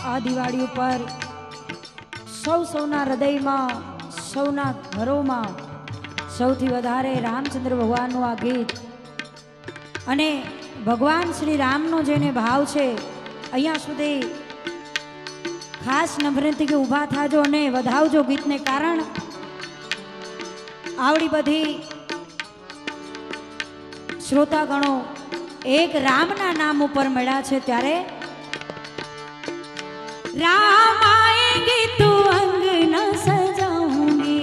आ दिवाળી पर सौना हृदय में सौना घरों में सौथी वधारे रामचंद्र भगवान आ गीत अने भगवान श्री राम नो जेने भाव छे अहींया सुधी खास नम्रती के ऊभा थाजो अने वधावजो गीत ने कारण आवड़ी बधी श्रोतागणो एक राम ना नाम ऊपर मळ्या छे त्यारे राम आएंगे तो अंगना सजाऊंगी,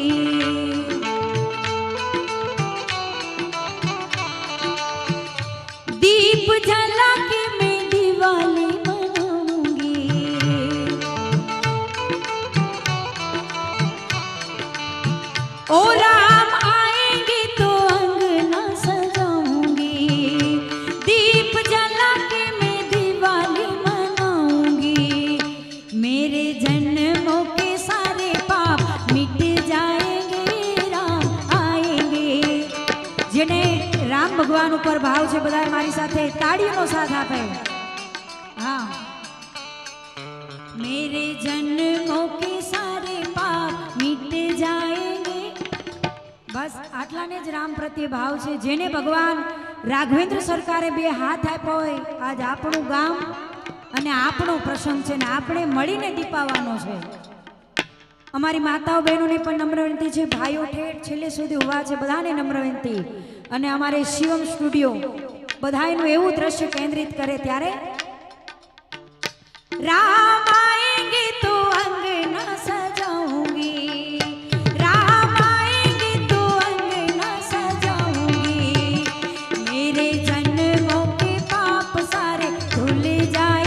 दीप जला के मैं दिवाली मनाऊंगी, ओ राम आएंगे तो अंगना सजाऊंगी, दीप जला के मैं दिवाली मनाऊंगी, मेरे जन्मों के सारे पाप मिट जाएंगे राम आएंगे। जेने राम भगवान ऊपर भाव छे बधाए मारी साथे ताड़ीओनो साथ आपे। हाँ, मेरे जन्मों के सारे पाप मिट जाएंगे। बस आटलाने ज राम प्रत्ये भाव छे जेने भगवान राघवेंद्र सरकारे बे हाथ आप्यो होय आज आपणुं गाम અને આપણો પ્રસંગ છે ને આપણે મળીને દીપાવાનો છે। અમારી માતાઓ બહેનોને પણ નમ્ર વિનંતી છે, ભાઈઓ ઠેઠ છેલ્લે સુધી ઉભા છે બધાને નમ્ર વિનંતી અને અમારે શિવમ સ્ટુડિયો બધાયનું એવું દ્રશ્ય કેન્દ્રિત કરે ત્યારે રામ આएंगे तो अंगना सजाऊंगी, राम आएंगे तो अंगना सजाऊंगी, मेरे जन्मों के पाप सारे धुल जाए,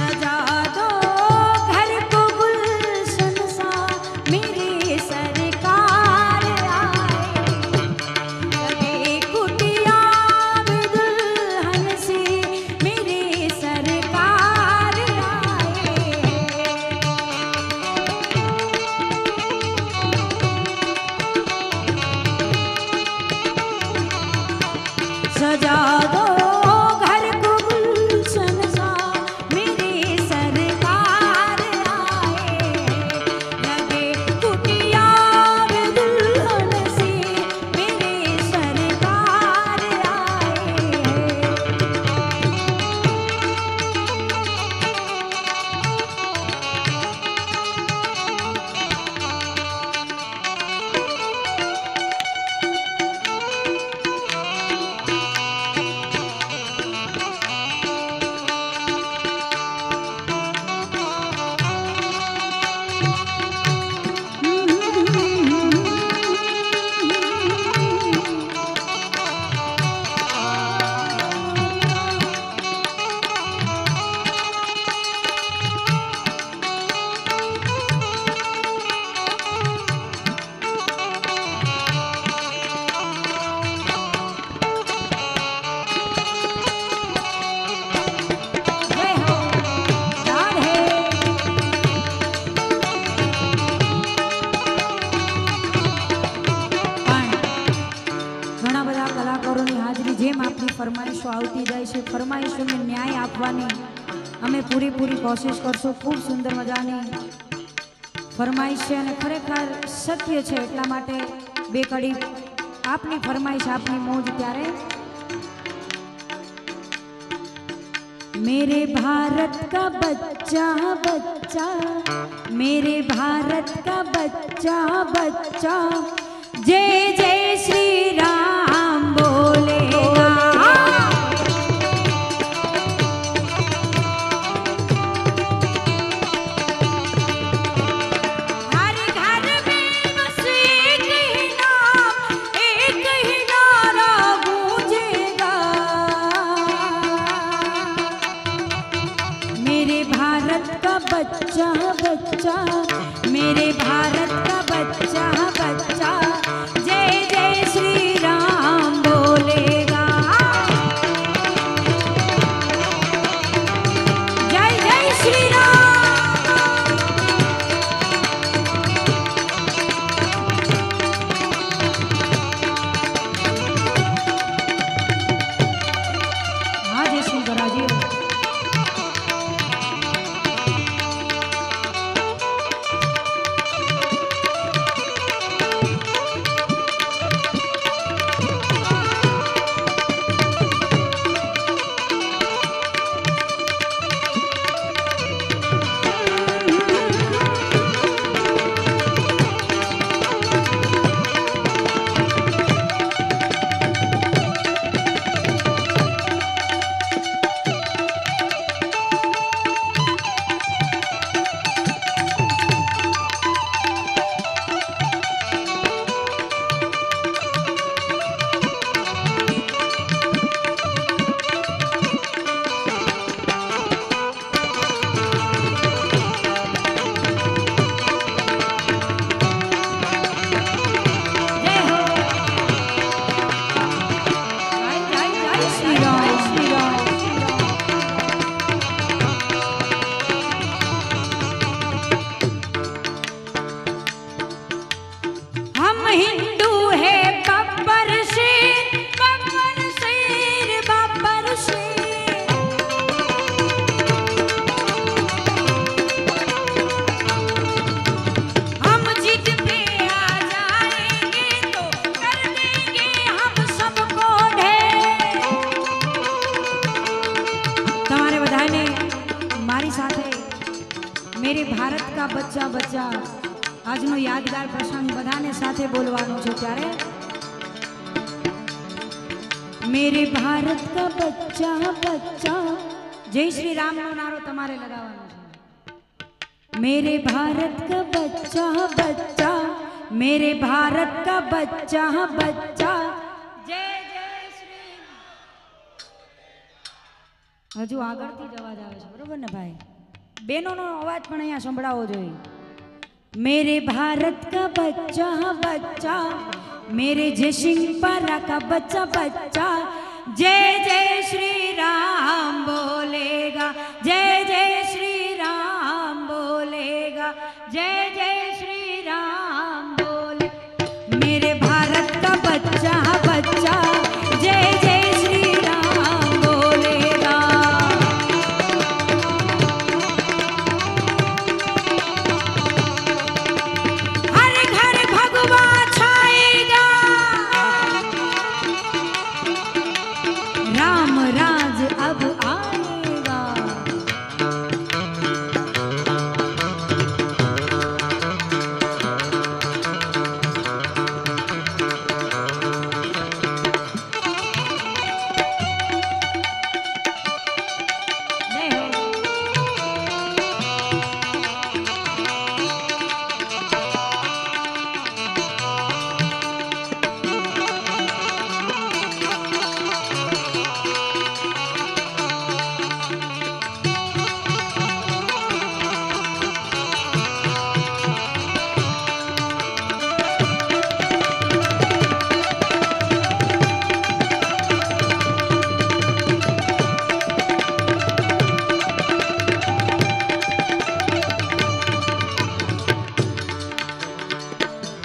सजा दो घर को गुलशन सा मेरी सरकार आए, लगे कुटिया में दुल्हन सी मेरी सरकार आए। फरमाइशों आवती जाए छे, फरमाइशों ने न्याय आपवानी अमे पूरी कोशिश करशो। खूब सुंदर मजानी ફરમાઈશ છે અને ખરેખર સત્ય છે, એટલા માટે બે કડી આપની ફરમાઈશ, આપની મોજ. ત્યારે मेरे भारत का बच्चा बच्चा, मेरे भारत का बच्चा बच्चा, जय जय श्री राम बोलेगा. हर घर में बस एक ही नाम, एक ही नारा गूंजेगा. मेरे भारत का बच्चा बच्चा, मेरे भारत का बच्चा बच्चा, जय जय श्री राम बोलेगा. जय जय श्री राम. हाँ जय श्री गराजी. हिंदू है बब्बर शेर, बब्बर शेर, बब्बर शेर. हम जिद पे आ जाएंगे तो कर देंगे हम सबको ढेर. तुम्हारे बधाने मारी साथे मेरे भारत का बच्चा बच्चा આજનો યાદગાર પ્રસંગ બધાને સાથે બોલવાનો છે. ત્યારે મેરે ભારત કા બચ્ચા બચ્ચા, જય શ્રી રામનો નારો તમારે લગાવવાનો છે. મેરે ભારત કા બચ્ચા બચ્ચા, મેરે ભારત કા બચ્ચા બચ્ચા, જય જય શ્રી. હજુ આગળથી જ અવાજ આવે છે, બરોબર ને ભાઈ? બેનોનો અવાજ પણ અહીંયા સંભળાવવો જોઈએ. मेरे भारत का बच्चा बच्चा, मेरे जयसिंह पारा का बच्चा बच्चा, जय जय श्री राम